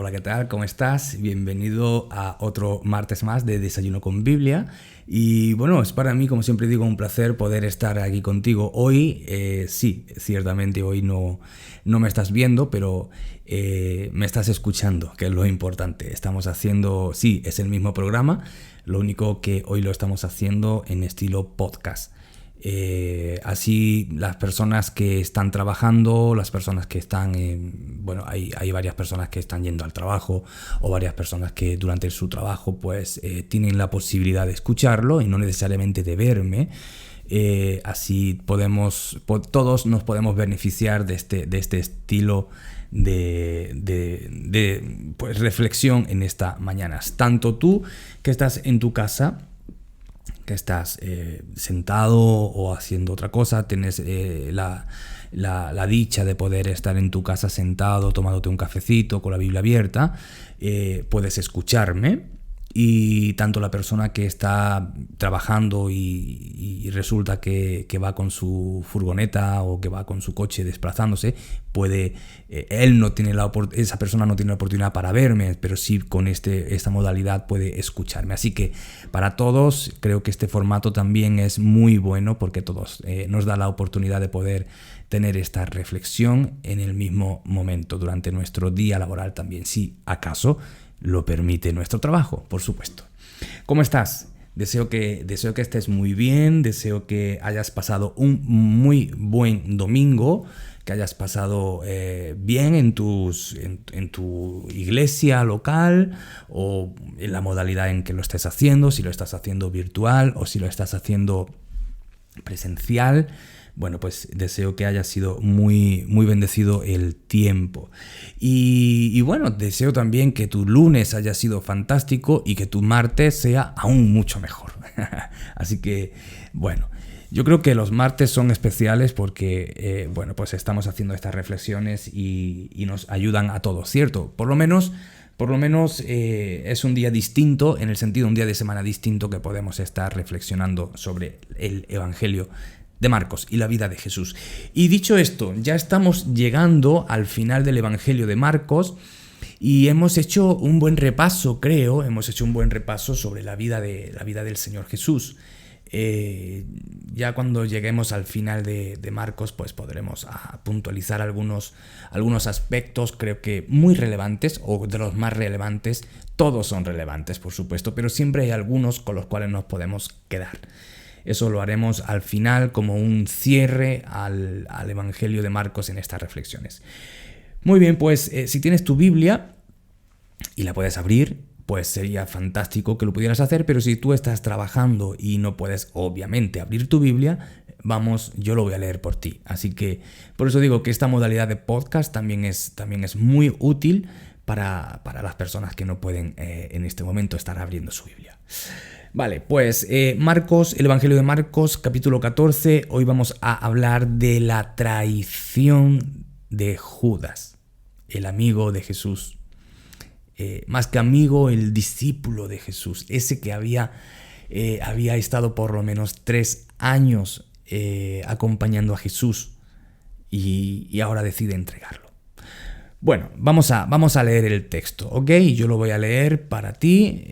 Hola, ¿qué tal? ¿Cómo estás? Bienvenido a otro martes más de Desayuno con Biblia. Y bueno, es para mí, como siempre digo, un placer poder estar aquí contigo. Hoy, sí, ciertamente hoy no me estás viendo, pero me estás escuchando, que es lo importante. Estamos haciendo, sí, es el mismo programa, lo único que hoy lo estamos haciendo en estilo podcast. Así las personas que están trabajando, las personas que están, hay varias personas que están yendo al trabajo o varias personas que durante su trabajo pues tienen la posibilidad de escucharlo y no necesariamente de verme. Así todos nos podemos beneficiar de este estilo de pues, reflexión en esta mañana. Tanto tú que estás en tu casa, que estás sentado o haciendo otra cosa, tienes la dicha de poder estar en tu casa sentado, tomándote un cafecito con la Biblia abierta, puedes escucharme. Y tanto la persona que está trabajando y resulta que va con su furgoneta o que va con su coche desplazándose, esa persona no tiene la oportunidad para verme, pero sí con esta modalidad puede escucharme. Así que para todos creo que este formato también es muy bueno porque todos nos da la oportunidad de poder tener esta reflexión en el mismo momento durante nuestro día laboral también, si acaso lo permite nuestro trabajo, por supuesto. ¿Cómo estás? Deseo que estés muy bien, deseo que hayas pasado un muy buen domingo, que hayas pasado bien en tu iglesia local o en la modalidad en que lo estés haciendo, si lo estás haciendo virtual o si lo estás haciendo presencial. Bueno, pues deseo que haya sido muy, muy bendecido el tiempo. Y bueno, deseo también que tu lunes haya sido fantástico y que tu martes sea aún mucho mejor. Así que, bueno, yo creo que los martes son especiales porque, pues estamos haciendo estas reflexiones y nos ayudan a todos, ¿cierto? Por lo menos es un día distinto, en el sentido un día de semana distinto que podemos estar reflexionando sobre el Evangelio de Marcos y la vida de Jesús. Y dicho esto, ya estamos llegando al final del Evangelio de Marcos y hemos hecho un buen repaso, sobre la vida del Señor Jesús. Ya cuando lleguemos al final de Marcos, pues podremos puntualizar algunos aspectos, creo que muy relevantes, o de los más relevantes. Todos son relevantes, por supuesto, pero siempre hay algunos con los cuales nos podemos quedar. Eso lo haremos al final como un cierre al Evangelio de Marcos en estas reflexiones. Muy bien, pues si tienes tu Biblia y la puedes abrir, pues sería fantástico que lo pudieras hacer, pero si tú estás trabajando y no puedes obviamente abrir tu Biblia, yo lo voy a leer por ti. Así que por eso digo que esta modalidad de podcast también es muy útil para las personas que no pueden en este momento estar abriendo su Biblia. Vale, pues el Evangelio de Marcos, capítulo 14, hoy vamos a hablar de la traición de Judas, el amigo de Jesús. Más que amigo, el discípulo de Jesús, ese que había estado por lo menos 3 años acompañando a Jesús y ahora decide entregarlo. Bueno, vamos a leer el texto, ¿ok? Yo lo voy a leer para ti,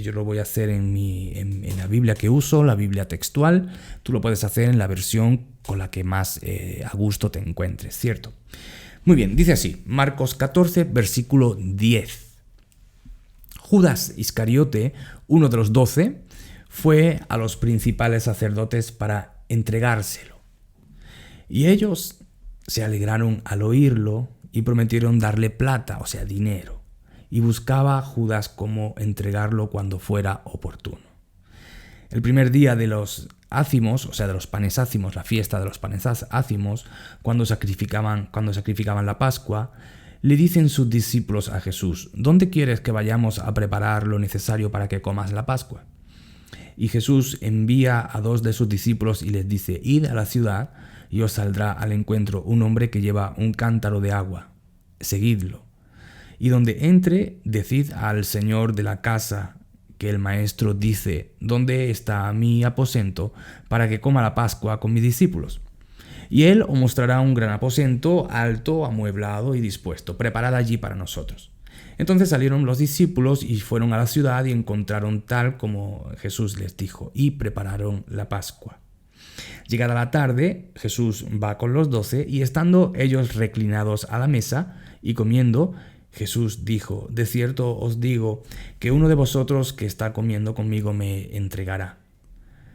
yo lo voy a hacer en la Biblia que uso, la Biblia textual. Tú lo puedes hacer en la versión con la que más a gusto te encuentres, ¿cierto? Muy bien, dice así, Marcos 14, versículo 10. Judas Iscariote, uno de los 12, fue a los principales sacerdotes para entregárselo. Y ellos se alegraron al oírlo y prometieron darle plata, o sea, dinero, y buscaba Judas cómo entregarlo cuando fuera oportuno. El primer día de los ácimos, o sea, de los panes ácimos, la fiesta de los panes ácimos, cuando sacrificaban la Pascua, le dicen sus discípulos a Jesús: ¿dónde quieres que vayamos a preparar lo necesario para que comas la Pascua? Y Jesús envía a 2 de sus discípulos y les dice: id a la ciudad y os saldrá al encuentro un hombre que lleva un cántaro de agua. Seguidlo. Y donde entre, decid al señor de la casa que el maestro dice: ¿dónde está mi aposento para que coma la Pascua con mis discípulos? Y él os mostrará un gran aposento, alto, amueblado y dispuesto, preparado allí para nosotros. Entonces salieron los discípulos y fueron a la ciudad y encontraron tal como Jesús les dijo y prepararon la Pascua. Llegada la tarde, Jesús va con los 12 y estando ellos reclinados a la mesa y comiendo, Jesús dijo: de cierto os digo que uno de vosotros que está comiendo conmigo me entregará.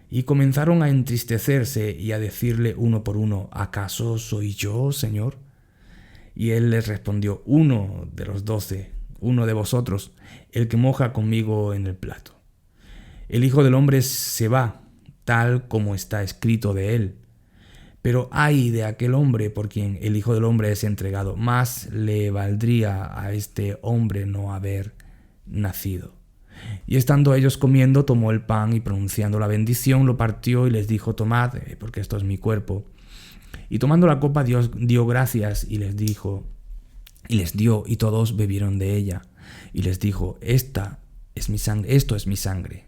Y comenzaron a entristecerse y a decirle uno por uno: ¿acaso soy yo, Señor? Y él les respondió: uno de los 12, uno de vosotros, el que moja conmigo en el plato. El Hijo del Hombre se va, tal como está escrito de él. Pero ay de aquel hombre por quien el Hijo del Hombre es entregado. Más le valdría a este hombre no haber nacido. Y estando ellos comiendo, tomó el pan y pronunciando la bendición, lo partió y les dijo: tomad, porque esto es mi cuerpo. Y tomando la copa dio gracias y les dijo, y les dio, y todos bebieron de ella. Y les dijo: esto es mi sangre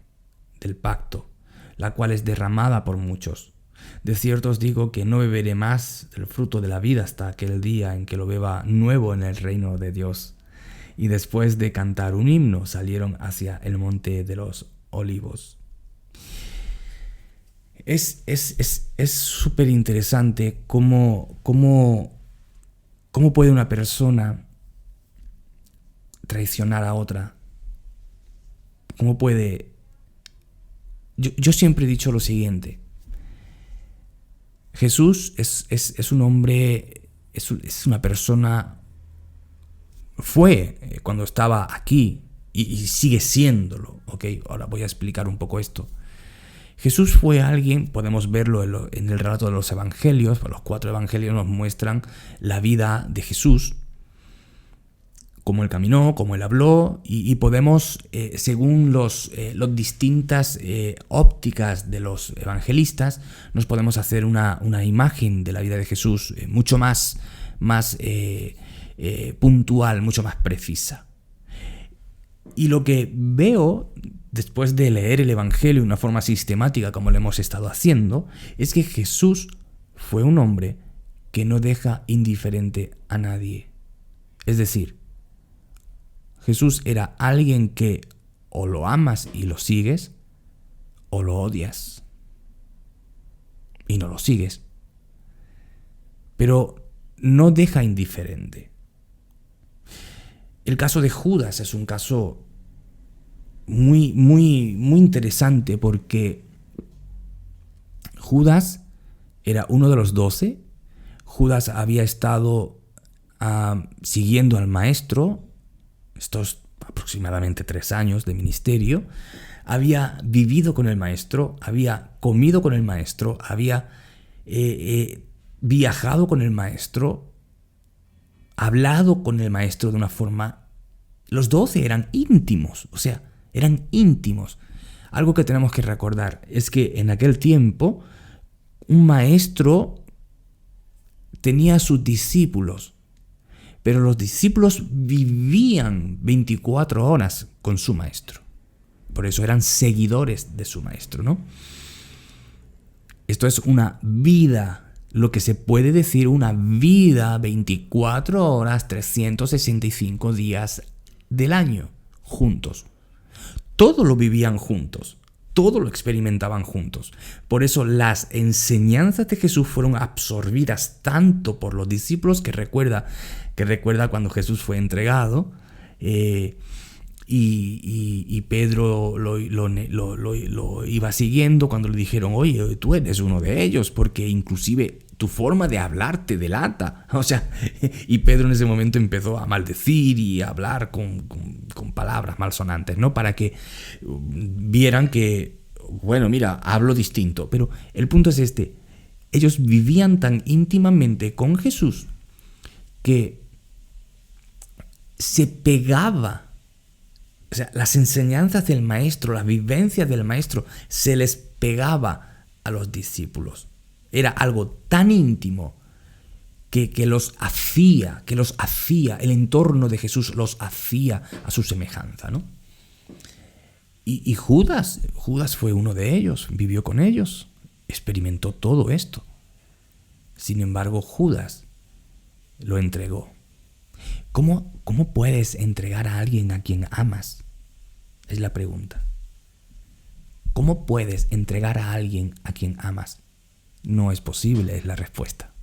del pacto, la cual es derramada por muchos. De cierto os digo que no beberé más del fruto de la vida hasta aquel día en que lo beba nuevo en el reino de Dios. Y después de cantar un himno, salieron hacia el monte de los olivos. Es súper interesante cómo puede una persona traicionar a otra. Cómo puede... Yo siempre he dicho lo siguiente. Jesús es un hombre, es una persona, fue cuando estaba aquí y sigue siéndolo, ¿ok? Ahora voy a explicar un poco esto. Jesús fue alguien, podemos verlo en el relato de los evangelios, los 4 evangelios nos muestran la vida de Jesús, cómo él caminó, cómo él habló, y podemos, según las distintas ópticas de los evangelistas, nos podemos hacer una imagen de la vida de Jesús mucho más puntual, mucho más precisa. Y lo que veo después de leer el Evangelio de una forma sistemática, como lo hemos estado haciendo, es que Jesús fue un hombre que no deja indiferente a nadie. Es decir, Jesús era alguien que o lo amas y lo sigues, o lo odias y no lo sigues. Pero no deja indiferente. El caso de Judas es un caso muy interesante porque Judas era uno de los 12. Judas había estado siguiendo al maestro estos aproximadamente 3 años de ministerio, había vivido con el maestro, había comido con el maestro, había viajado con el maestro, hablado con el maestro de una forma... Los 12 eran íntimos, o sea, eran íntimos. Algo que tenemos que recordar es que en aquel tiempo un maestro tenía a sus discípulos, pero los discípulos vivían 24 horas con su maestro. Por eso eran seguidores de su maestro, ¿no? Esto es una vida, lo que se puede decir una vida 24 horas, 365 días del año, juntos. Todo lo vivían juntos, todo lo experimentaban juntos. Por eso las enseñanzas de Jesús fueron absorbidas tanto por los discípulos que recuerda cuando Jesús fue entregado y Pedro lo iba siguiendo cuando le dijeron: oye, tú eres uno de ellos, porque inclusive tu forma de hablar te delata. O sea, y Pedro en ese momento empezó a maldecir y a hablar con palabras malsonantes, ¿no? Para que vieran que, bueno, mira, hablo distinto. Pero el punto es este: ellos vivían tan íntimamente con Jesús que se pegaba, o sea, las enseñanzas del maestro, las vivencias del maestro, se les pegaba a los discípulos. Era algo tan íntimo que los hacía, el entorno de Jesús los hacía a su semejanza, ¿no? Y Judas fue uno de ellos, vivió con ellos, experimentó todo esto. Sin embargo, Judas lo entregó. ¿Cómo puedes entregar a alguien a quien amas? Es la pregunta. ¿Cómo puedes entregar a alguien a quien amas? No es posible, es la respuesta.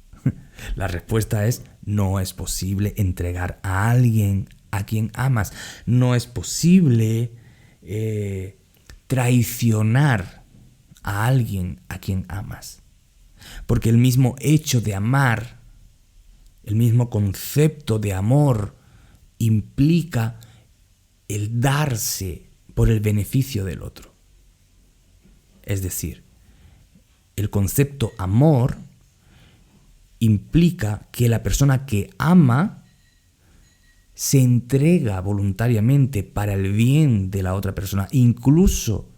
La respuesta es: no es posible entregar a alguien a quien amas. No es posible traicionar a alguien a quien amas. Porque el mismo hecho de amar, el mismo concepto de amor, implica el darse por el beneficio del otro. Es decir, el concepto amor implica que la persona que ama se entrega voluntariamente para el bien de la otra persona, incluso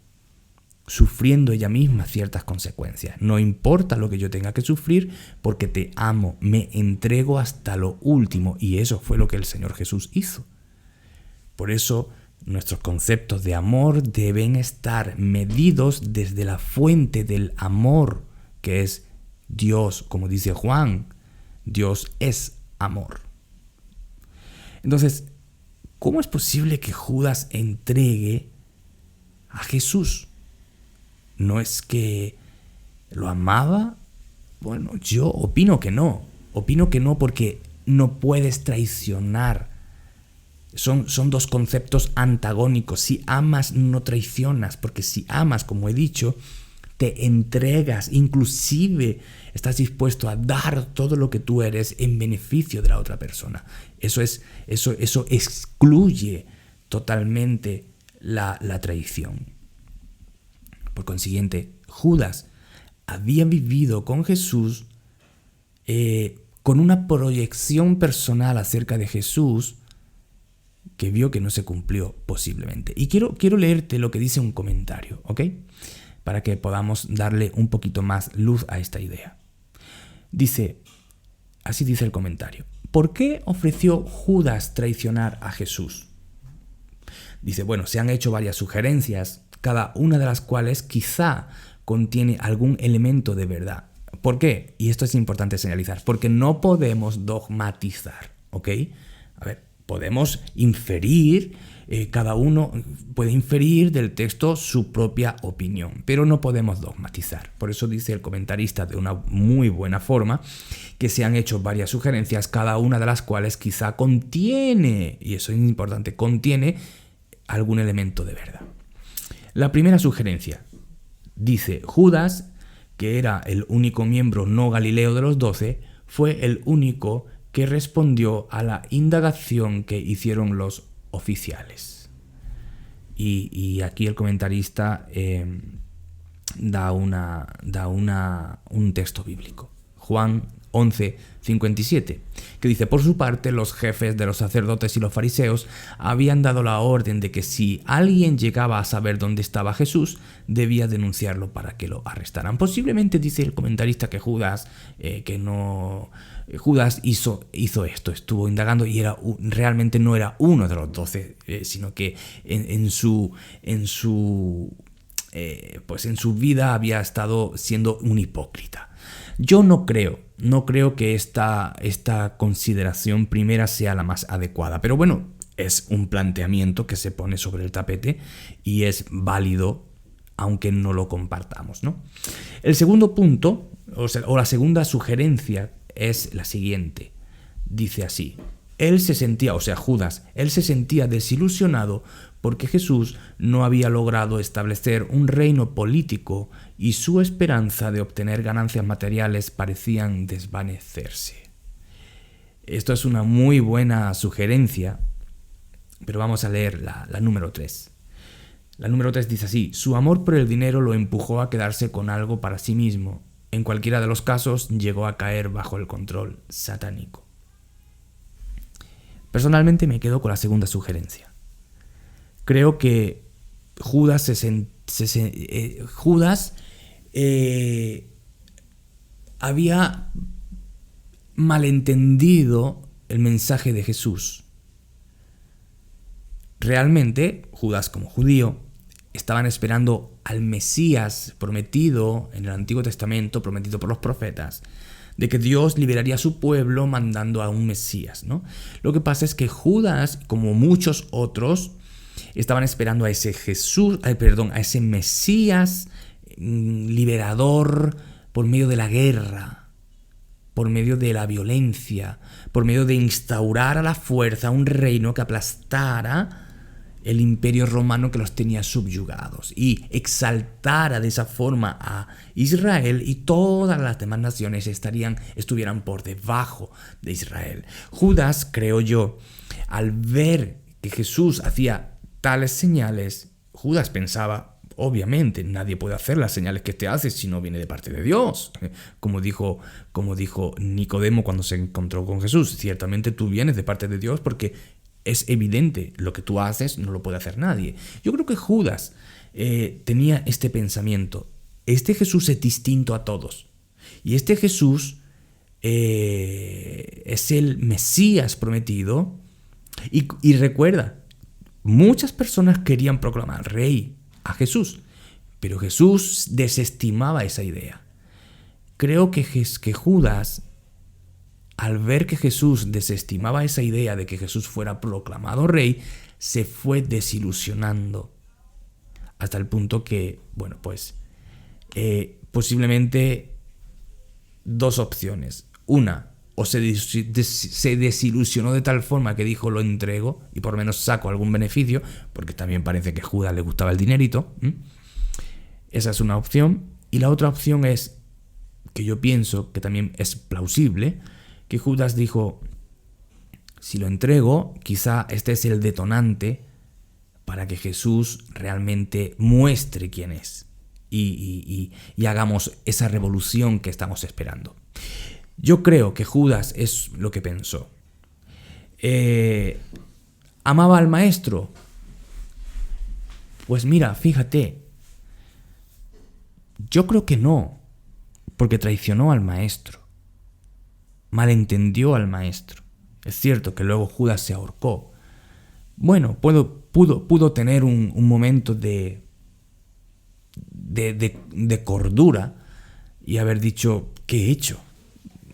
sufriendo ella misma ciertas consecuencias. No importa lo que yo tenga que sufrir, porque te amo, me entrego hasta lo último. Y eso fue lo que el Señor Jesús hizo. Por eso nuestros conceptos de amor deben estar medidos desde la fuente del amor, que es Dios. Como dice Juan, Dios es amor. Entonces, ¿cómo es posible que Judas entregue a Jesús? ¿No es que lo amaba? Bueno, yo opino que no. Opino que no, porque no puedes traicionar. Son dos conceptos antagónicos. Si amas, no traicionas, porque si amas, como he dicho, te entregas, inclusive estás dispuesto a dar todo lo que tú eres en beneficio de la otra persona. Eso excluye totalmente la traición. Por consiguiente, Judas había vivido con Jesús con una proyección personal acerca de Jesús que vio que no se cumplió posiblemente. Y quiero leerte lo que dice un comentario, ¿ok? Para que podamos darle un poquito más luz a esta idea. Así dice el comentario: ¿por qué ofreció Judas traicionar a Jesús? Dice, bueno, se han hecho varias sugerencias, cada una de las cuales quizá contiene algún elemento de verdad. ¿Por qué? Y esto es importante señalizar, porque no podemos dogmatizar, ¿ok? A ver, podemos inferir, cada uno puede inferir del texto su propia opinión, pero no podemos dogmatizar. Por eso dice el comentarista de una muy buena forma que se han hecho varias sugerencias, cada una de las cuales quizá contiene, y eso es importante, contiene algún elemento de verdad. La primera sugerencia dice: Judas, que era el único miembro no galileo de los 12, fue el único que respondió a la indagación que hicieron los oficiales. Y aquí el comentarista da un texto bíblico. Juan 11:57, que dice: por su parte, los jefes de los sacerdotes y los fariseos habían dado la orden de que si alguien llegaba a saber dónde estaba Jesús, debía denunciarlo para que lo arrestaran. Posiblemente dice el comentarista que Judas hizo esto, estuvo indagando y realmente no era uno de los 12, sino que en su vida había estado siendo un hipócrita. Yo no creo que esta consideración primera sea la más adecuada, pero bueno, es un planteamiento que se pone sobre el tapete y es válido, aunque no lo compartamos, ¿no? El segundo punto, o la segunda sugerencia, es la siguiente. Dice así: Judas, él se sentía desilusionado porque Jesús no había logrado establecer un reino político y su esperanza de obtener ganancias materiales parecían desvanecerse. Esto es una muy buena sugerencia, pero vamos a leer la número 3. La número 3 dice así: su amor por el dinero lo empujó a quedarse con algo para sí mismo. En cualquiera de los casos, llegó a caer bajo el control satánico. Personalmente me quedo con la segunda sugerencia. Creo que Judas había malentendido el mensaje de Jesús. Realmente, Judas, como judío, estaban esperando al Mesías prometido en el Antiguo Testamento, prometido por los profetas, de que Dios liberaría a su pueblo mandando a un Mesías, ¿no? Lo que pasa es que Judas, como muchos otros, estaban esperando a ese a ese Mesías liberador por medio de la guerra, por medio de la violencia, por medio de instaurar a la fuerza un reino que aplastara el imperio romano que los tenía subyugados y exaltara de esa forma a Israel, y todas las demás naciones estuvieran por debajo de Israel. Judas, creo yo, al ver que Jesús hacía tales señales, Judas pensaba, obviamente, nadie puede hacer las señales que este hace si no viene de parte de Dios. Como dijo Nicodemo cuando se encontró con Jesús, ciertamente tú vienes de parte de Dios porque es evidente, lo que tú haces no lo puede hacer nadie. Yo creo que Judas tenía este pensamiento. Este Jesús es distinto a todos. Y este Jesús es el Mesías prometido. Y recuerda, muchas personas querían proclamar rey a Jesús, pero Jesús desestimaba esa idea. Creo que Judas, al ver que Jesús desestimaba esa idea de que Jesús fuera proclamado rey, se fue desilusionando hasta el punto que, bueno, pues posiblemente dos opciones. Una, o se desilusionó de tal forma que dijo, lo entrego y por lo menos saco algún beneficio, porque también parece que a Judas le gustaba el dinerito. Esa es una opción. Y la otra opción es, que yo pienso que también es plausible, que Judas dijo, si lo entrego, quizá este es el detonante para que Jesús realmente muestre quién es y hagamos esa revolución que estamos esperando. Yo creo que Judas es lo que pensó. ¿Amaba al maestro? Pues mira, fíjate, yo creo que no, porque traicionó al maestro. Malentendió al maestro. Es cierto que luego Judas se ahorcó. Bueno, pudo tener un momento de cordura y haber dicho, ¿qué he hecho?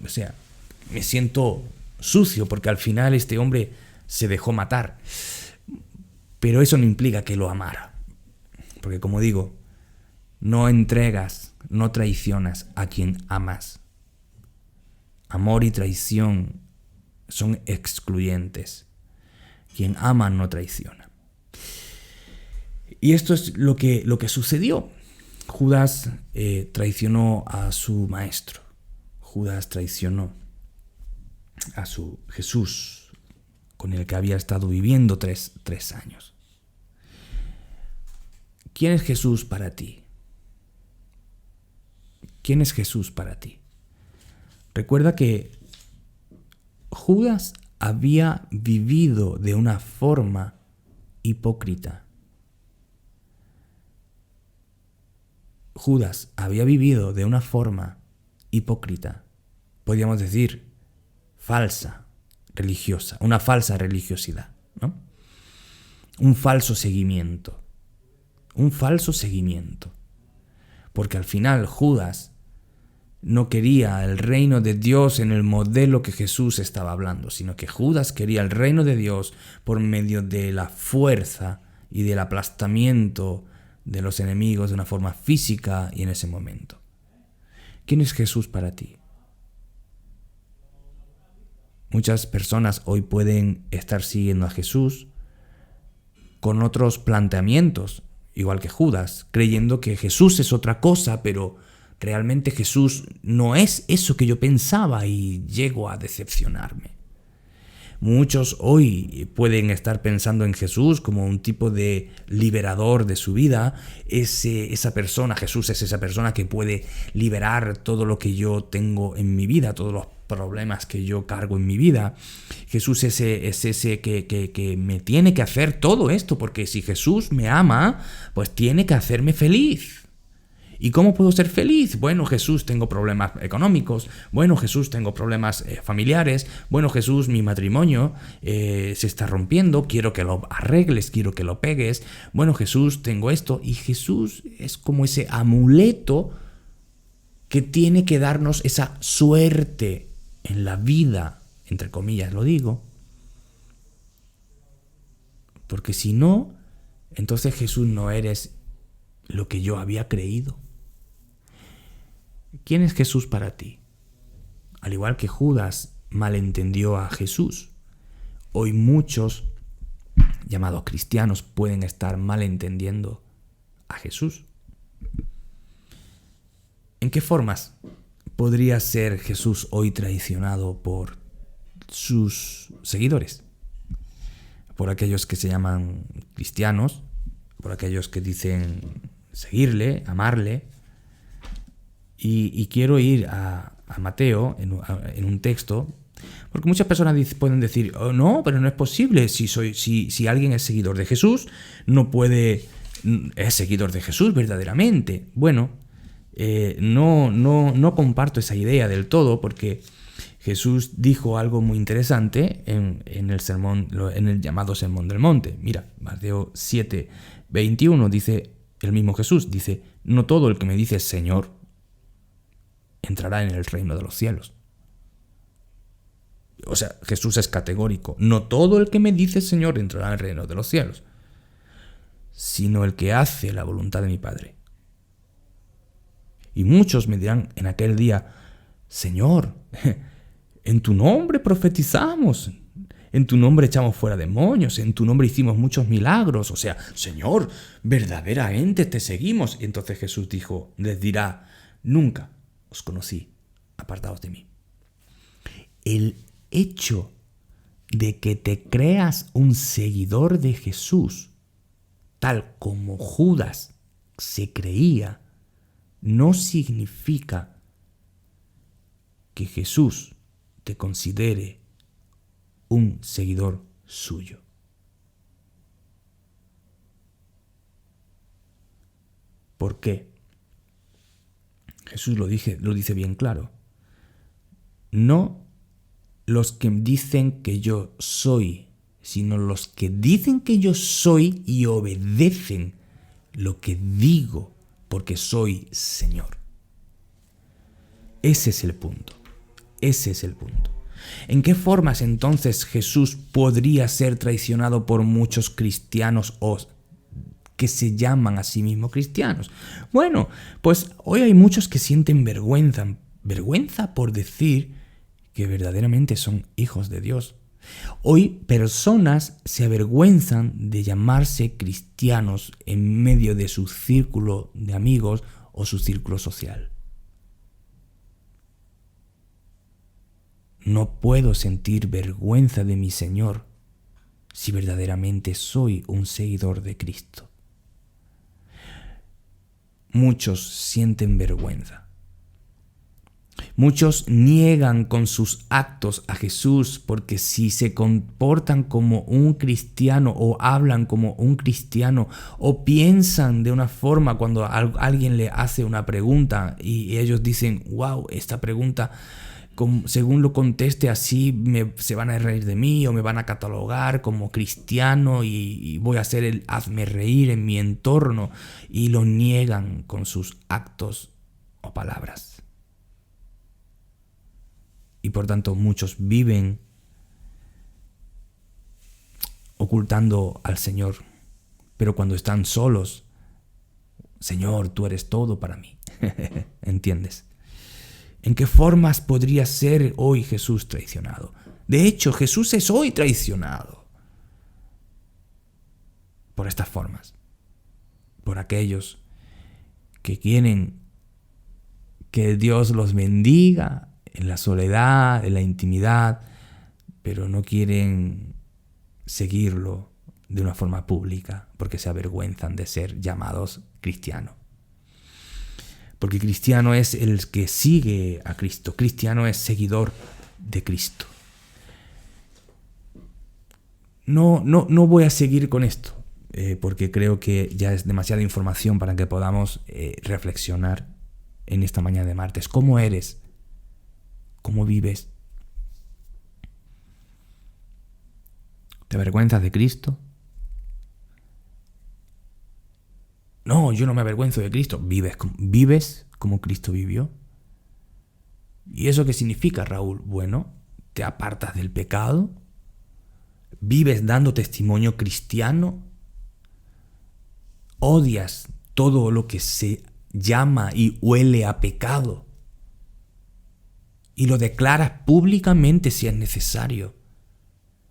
O sea, me siento sucio porque al final este hombre se dejó matar. Pero eso no implica que lo amara. Porque como digo, no entregas, no traicionas a quien amas. Amor y traición son excluyentes. Quien ama no traiciona. Y esto es lo que sucedió. Judas traicionó a su maestro. Judas traicionó a su Jesús, con el que había estado viviendo tres años. ¿Quién es Jesús para ti? ¿Quién es Jesús para ti? Recuerda que Judas había vivido de una forma hipócrita. Judas había vivido de una forma hipócrita, podríamos decir, falsa, religiosa, una falsa religiosidad, ¿no? Un falso seguimiento. Porque al final Judas no quería el reino de Dios en el modelo que Jesús estaba hablando, sino que Judas quería el reino de Dios por medio de la fuerza y del aplastamiento de los enemigos de una forma física y en ese momento. ¿Quién es Jesús para ti? Muchas personas hoy pueden estar siguiendo a Jesús con otros planteamientos, igual que Judas, creyendo que Jesús es otra cosa, pero realmente Jesús no es eso que yo pensaba y llego a decepcionarme. Muchos hoy pueden estar pensando en Jesús como un tipo de liberador de su vida. Esa persona, Jesús es esa persona que puede liberar todo lo que yo tengo en mi vida, todos los problemas que yo cargo en mi vida. Jesús es ese que me tiene que hacer todo esto, porque si Jesús me ama, pues tiene que hacerme feliz. ¿Y cómo puedo ser feliz? Bueno, Jesús, tengo problemas económicos. Bueno, Jesús, tengo problemas familiares. Bueno, Jesús, mi matrimonio se está rompiendo. Quiero que lo arregles, quiero que lo pegues. Bueno, Jesús, tengo esto. Y Jesús es como ese amuleto que tiene que darnos esa suerte en la vida, entre comillas lo digo, porque si no, entonces Jesús no eres lo que yo había creído. ¿Quién es Jesús para ti? Al igual que Judas malentendió a Jesús, hoy muchos llamados cristianos pueden estar malentendiendo a Jesús. ¿En qué formas podría ser Jesús hoy traicionado por sus seguidores? Por aquellos que se llaman cristianos, por aquellos que dicen seguirle, amarle. Y quiero ir a Mateo en un texto, porque muchas personas pueden decir, oh, no, pero no es posible, si alguien es seguidor de Jesús, es seguidor de Jesús verdaderamente. Bueno, no comparto esa idea del todo, porque Jesús dijo algo muy interesante en el llamado Sermón del Monte. Mira, Mateo 7:21 dice el mismo Jesús, dice, no todo el que me dice Señor entrará en el reino de los cielos. O sea, Jesús es categórico. No todo el que me dice Señor entrará en el reino de los cielos, sino el que hace la voluntad de mi Padre. Y muchos me dirán en aquel día, Señor, en tu nombre profetizamos, en tu nombre echamos fuera demonios, en tu nombre hicimos muchos milagros. O sea, Señor, verdaderamente te seguimos. Y entonces Jesús les dirá, nunca os conocí, apartaos de mí. El hecho de que te creas un seguidor de Jesús, tal como Judas se creía, no significa que Jesús te considere un seguidor suyo. ¿Por qué? Jesús lo dice bien claro. No los que dicen que yo soy, sino los que dicen que yo soy y obedecen lo que digo, porque soy Señor. Ese es el punto. Ese es el punto. ¿En qué formas entonces Jesús podría ser traicionado por muchos cristianos o que se llaman a sí mismos cristianos? Bueno, pues hoy hay muchos que sienten vergüenza por decir que verdaderamente son hijos de Dios. Hoy personas se avergüenzan de llamarse cristianos en medio de su círculo de amigos o su círculo social. No puedo sentir vergüenza de mi Señor si verdaderamente soy un seguidor de Cristo. Muchos sienten vergüenza. Muchos niegan con sus actos a Jesús porque si se comportan como un cristiano o hablan como un cristiano o piensan de una forma cuando alguien le hace una pregunta y ellos dicen, wow, esta pregunta, según lo conteste así, se van a reír de mí o me van a catalogar como cristiano y voy a ser el hazme reír en mi entorno, y lo niegan con sus actos o palabras. Y por tanto muchos viven ocultando al Señor, pero cuando están solos, Señor, tú eres todo para mí. ¿Entiendes? ¿En qué formas podría ser hoy Jesús traicionado? De hecho, Jesús es hoy traicionado por estas formas, por aquellos que quieren que Dios los bendiga en la soledad, en la intimidad, pero no quieren seguirlo de una forma pública porque se avergüenzan de ser llamados cristianos. Porque cristiano es el que sigue a Cristo. Cristiano es seguidor de Cristo. No voy a seguir con esto, porque creo que ya es demasiada información para que podamos reflexionar en esta mañana de martes. ¿Cómo eres? ¿Cómo vives? ¿Te avergüenzas de Cristo? No, yo no me avergüenzo de Cristo. ¿Vives como Cristo vivió? ¿Y eso qué significa, Raúl? Bueno, te apartas del pecado, vives dando testimonio cristiano, odias todo lo que se llama y huele a pecado y lo declaras públicamente si es necesario.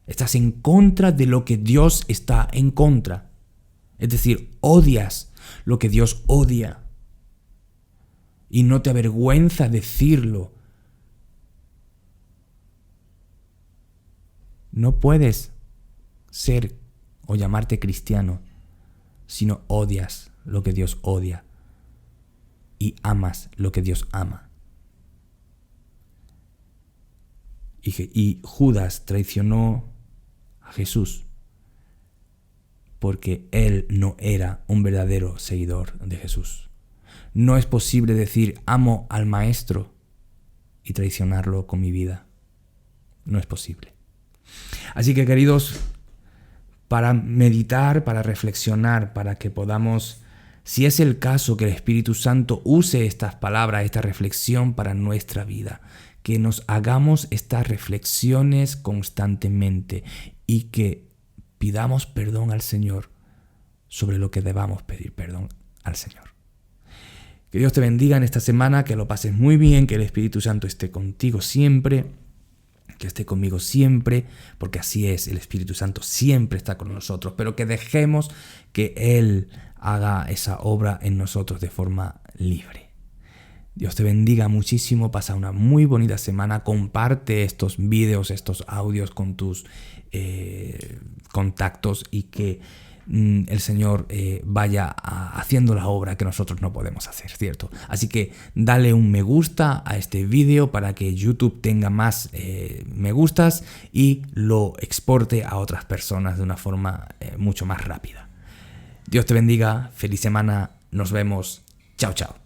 Estás en contra de lo que Dios está en contra. Es decir, odias lo que Dios odia. Y no te avergüenza decirlo. No puedes ser o llamarte cristiano si no odias lo que Dios odia y amas lo que Dios ama. Y Judas traicionó a Jesús porque él no era un verdadero seguidor de Jesús. No es posible decir amo al Maestro y traicionarlo con mi vida. No es posible. Así que, queridos, para meditar, para reflexionar, para que podamos, si es el caso, que el Espíritu Santo use estas palabras, esta reflexión para nuestra vida, que nos hagamos estas reflexiones constantemente y que pidamos perdón al Señor sobre lo que debamos pedir perdón al Señor. Que Dios te bendiga en esta semana, que lo pases muy bien, que el Espíritu Santo esté contigo siempre, que esté conmigo siempre, porque así es, el Espíritu Santo siempre está con nosotros, pero que dejemos que Él haga esa obra en nosotros de forma libre. Dios te bendiga muchísimo, pasa una muy bonita semana, comparte estos vídeos, estos audios con tus contactos y que el Señor vaya haciendo la obra que nosotros no podemos hacer, ¿cierto? Así que dale un me gusta a este vídeo para que YouTube tenga más me gustas y lo exporte a otras personas de una forma mucho más rápida. Dios te bendiga, feliz semana, nos vemos, chao chao.